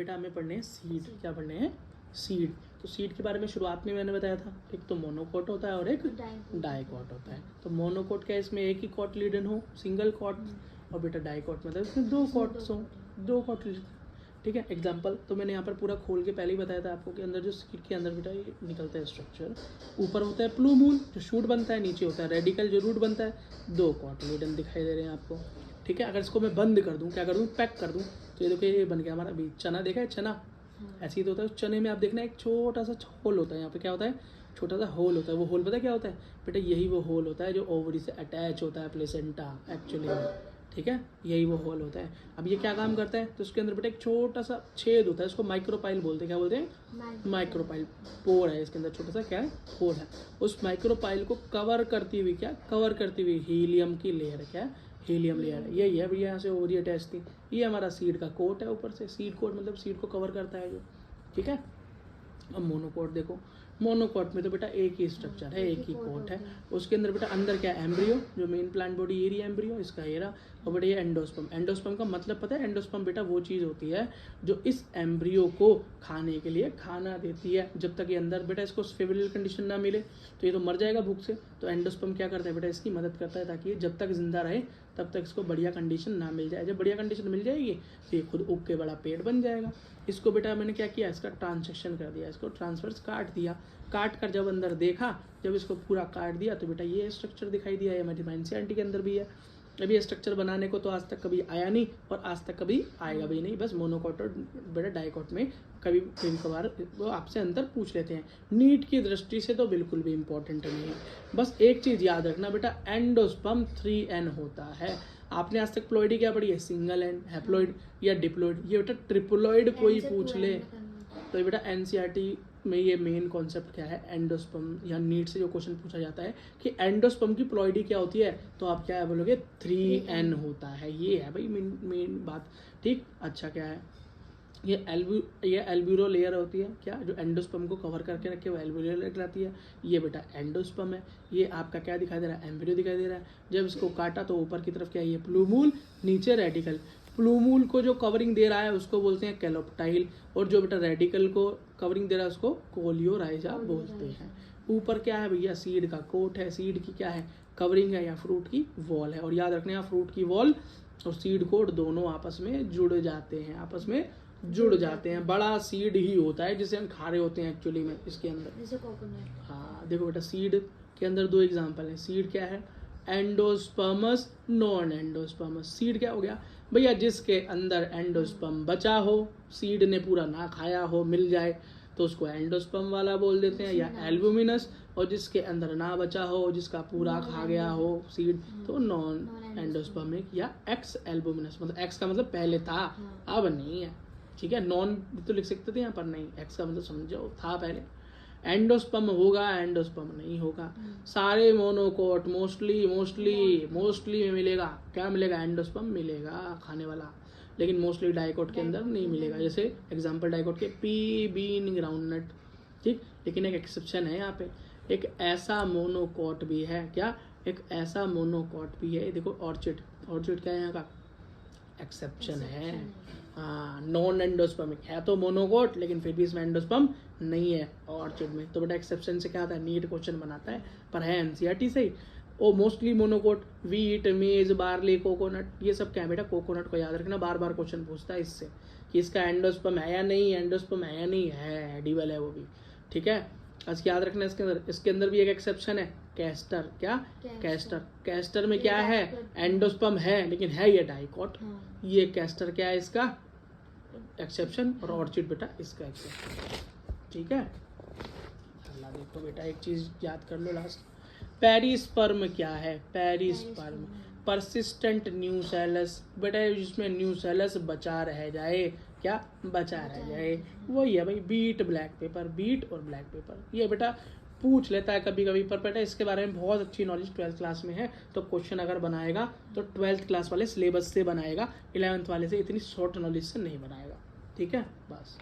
बेटा हमें पढ़ने हैं सीड। क्या पढ़ने हैं? सीड। तो सीड के बारे में शुरुआत में मैंने बताया था, एक तो मोनोकोट होता है और एक डाइकोट होता है। तो मोनोकोट क्या है, इसमें एक ही कॉट लीडन हो, सिंगल कॉट, और बेटा डाइकोट मतलब इसमें दो कॉट्स हो, दो कॉट लीडन। ठीक है। एग्जाम्पल तो मैंने यहाँ पर पूरा खोल के पहले ही बताया था आपको कि अंदर जो सीड के अंदर बेटा ये निकलता है स्ट्रक्चर, ऊपर होता है प्लूमूल जो शूट बनता है, नीचे होता है रेडिकल जो रूट बनता है, दो कॉट लीडन दिखाई दे रहे हैं आपको। ठीक है। अगर इसको मैं बंद कर दूं, क्या कर दूं, पैक कर दूं, तो ये देखो ये बन गया हमारा बीज। चना देखा है, चना ऐसे ही तो होता है। उस चने में आप देखना एक छोटा सा होल होता है, यहाँ पे क्या होता है, छोटा सा होल होता है। वो होल पता है क्या होता है बेटा, यही वो होल होता है जो ओवरी से अटैच होता है प्लेसेंटा एक्चुअली में। ठीक है, यही वो होल होता है। अब ये क्या काम करता है, तो उसके अंदर बेटा एक छोटा सा छेद होता है, उसको माइक्रोपाइल बोलते हैं। क्या बोलते हैं? माइक्रोपाइल। पोर है इसके अंदर, छोटा सा क्या है, होल है। उस माइक्रोपाइल को कवर करती हुई, क्या कवर करती हुई, हीलियम की लेयर, क्या हीलियम लेयर है। यही है भैया, यहाँ से ओवरी अटैच थी। ये हमारा सीड का कोट है ऊपर से। सीड कोट मतलब सीड को कवर करता है जो। ठीक है। अब मोनोकोट देखो, मोनोकोट में तो बेटा एक ही स्ट्रक्चर है, एक ही कोट है। उसके अंदर बेटा अंदर क्या है, एम्ब्रियो, जो मेन प्लांट बॉडी ये रही एम्ब्रियो, इसका ये रहा। और बेटा ये एंडोस्पर्म। एंडोस्पर्म का मतलब पता है, एंडोस्पर्म बेटा वो चीज़ होती है जो इस एम्ब्रियो को खाने के लिए खाना देती है। जब तक ये अंदर बेटा इसको फेवरेबल कंडीशन ना मिले तो ये तो मर जाएगा भूख से। तो एंडोस्पर्म क्या करता है बेटा, इसकी मदद करता है ताकि ये जब तक जिंदा रहे तब तक इसको बढ़िया कंडीशन ना मिल जाए। जब बढ़िया कंडीशन मिल जाएगी तो ये खुद उग के बड़ा पेड़ बन जाएगा। इसको बेटा मैंने क्या किया, इसका ट्रांसेक्शन कर दिया, इसको ट्रांसफर्स काट दिया। काट कर जब अंदर देखा, जब इसको पूरा काट दिया तो बेटा ये स्ट्रक्चर दिखाई दिया। ये हमारी एनसीईआरटी के अंदर भी है। अभी ये स्ट्रक्चर बनाने को तो आज तक कभी आया नहीं और आज तक कभी आएगा भी नहीं। बस मोनोकोट और बेटा डाइकोट में कभी कभार वो आपसे अंतर पूछ लेते हैं। नीट की दृष्टि से तो बिल्कुल भी इम्पोर्टेंट नहीं है। बस एक चीज़ याद रखना बेटा, एंडोस्पर्म 3N होता है। आपने आज तक प्लॉइडी क्या पढ़ी है, सिंगल एंड, हैप्लॉइड या डिप्लॉइड। ये बेटा ट्रिप्लॉइड कोई पूछ ले तो ये बेटा एनसीईआरटी में ये मेन कॉन्सेप्ट क्या है, एंडोस्पर्म। या नीट से जो क्वेश्चन पूछा जाता है कि एंडोस्पर्म की प्लॉइडी क्या होती है, तो आप क्या बोलोगे, 3N होता है। ये है भाई मेन बात। ठीक। अच्छा क्या है, ये एल्ब्यूरो लेयर होती है, क्या जो एंडोस्पर्म को कवर करके रखे वो एल्ब्यूरो लेयर रहती है। ये बेटा एंडोस्पर्म है। ये आपका क्या दिखाई दे रहा है, एम्ब्रियो दिखाई दे रहा है। जब इसको काटा तो ऊपर की तरफ क्या है, ये प्लूमूल, नीचे रेडिकल। प्लूमूल को जो कवरिंग दे रहा है उसको बोलते हैं कैलोप्टाइल, और जो बेटा रेडिकल को कवरिंग दे रहा है उसको कोलियोराइजा बोलते हैं। ऊपर क्या है भैया, सीड का कोट है। सीड की क्या है, कवरिंग है, या फ्रूट की वॉल है। और याद रखना, यहाँ फ्रूट की वॉल और सीड कोट दोनों आपस में जुड़ जाते हैं, आपस में जुड़ जाते हैं। बड़ा सीड ही होता है जिसे हम खा रहे होते हैं एक्चुअली में इसके अंदर, जैसे कोकोनट। हाँ देखो बेटा, सीड के अंदर दो एग्जांपल है। सीड क्या है, एंडोस्पर्मस, नॉन एंडोस्पर्मस। सीड क्या हो गया भैया, जिसके अंदर एंडोस्पर्म बचा हो, सीड ने पूरा ना खाया हो, मिल जाए तो उसको एंडोस्पर्म वाला बोल देते हैं, या एल्बुमिनस। और जिसके अंदर ना बचा हो, जिसका पूरा खा गया हो सीड, तो नॉन एंडोस्पर्मिक या एक्स एल्बुमिनस। मतलब एक्स का मतलब पहले था, अब नहीं है। ठीक है। नॉन तो लिख सकते थे यहाँ पर, नहीं, एक्स का मतलब समझो था पहले। एंडोस्पर्म होगा, एंडोस्पर्म नहीं होगा। सारे मोनोकोट मोस्टली में मिलेगा, क्या मिलेगा, एंडोस्पर्म मिलेगा खाने वाला। लेकिन मोस्टली डाइकोट के अंदर नहीं मिलेगा। जैसे एग्जांपल डाइकोट के पी, बीन, ग्राउंडनट। ठीक। लेकिन एक एक्सेप्शन है यहाँ पे, एक ऐसा मोनोकोट भी है, क्या, एक ऐसा मोनोकोट भी है। देखो ऑर्चिड, ऑर्चिड क्या है यहाँ का एक्सेप्शन है। हाँ, नॉन एंडोस्पर्मिक है तो मोनोकोट, लेकिन फिर भी इसमें एंडोस्पर्म नहीं है ऑर्चिड में। तो बेटा एक्सेप्शन से क्या आता है, नीट क्वेश्चन बनाता है, पर है एनसीईआरटी से ही। ओ मोस्टली मोनोकोट, वीट, मेज, बार्ली, कोकोनट, ये सब क्या है बेटा, कोकोनट को याद रखना, बार बार क्वेश्चन पूछता है इससे कि इसका एंडोस्पर्म है या नहीं, एंडोस्पर्म है या नहीं है, एडिबल है वो भी। ठीक है। आज याद रखना, इसके अंदर भी एक एक्सेप्शन है, कैस्टर। क्या, कैस्टर। कैस्टर में क्या है, एंडोस्पर्म है लेकिन है ये डाइकोट। ये कैस्टर क्या है, इसका एक्सेप्शन, और ऑर्चिड बेटा इसका एक्सेप्शन। ठीक है। अल्लाह देखो बेटा, एक चीज याद कर लो लास्ट, पेरिस्पर्म क्या है, पेरिस्पर्म परसिस्टेंट न्यूसेलस। बेटा जिसमें न्यूसेलस बचा रह जाए, क्या बचा रह जाए, वही है भाई बीट ब्लैक पेपर। बीट और ब्लैक पेपर ये बेटा पूछ लेता है कभी कभी, पर बेटा इसके बारे में बहुत अच्छी नॉलेज 12th क्लास में है। तो क्वेश्चन अगर बनाएगा तो 12th क्लास वाले सिलेबस से बनाएगा, 11th वाले से इतनी शॉर्ट नॉलेज से नहीं बनाएगा। ठीक है, बस।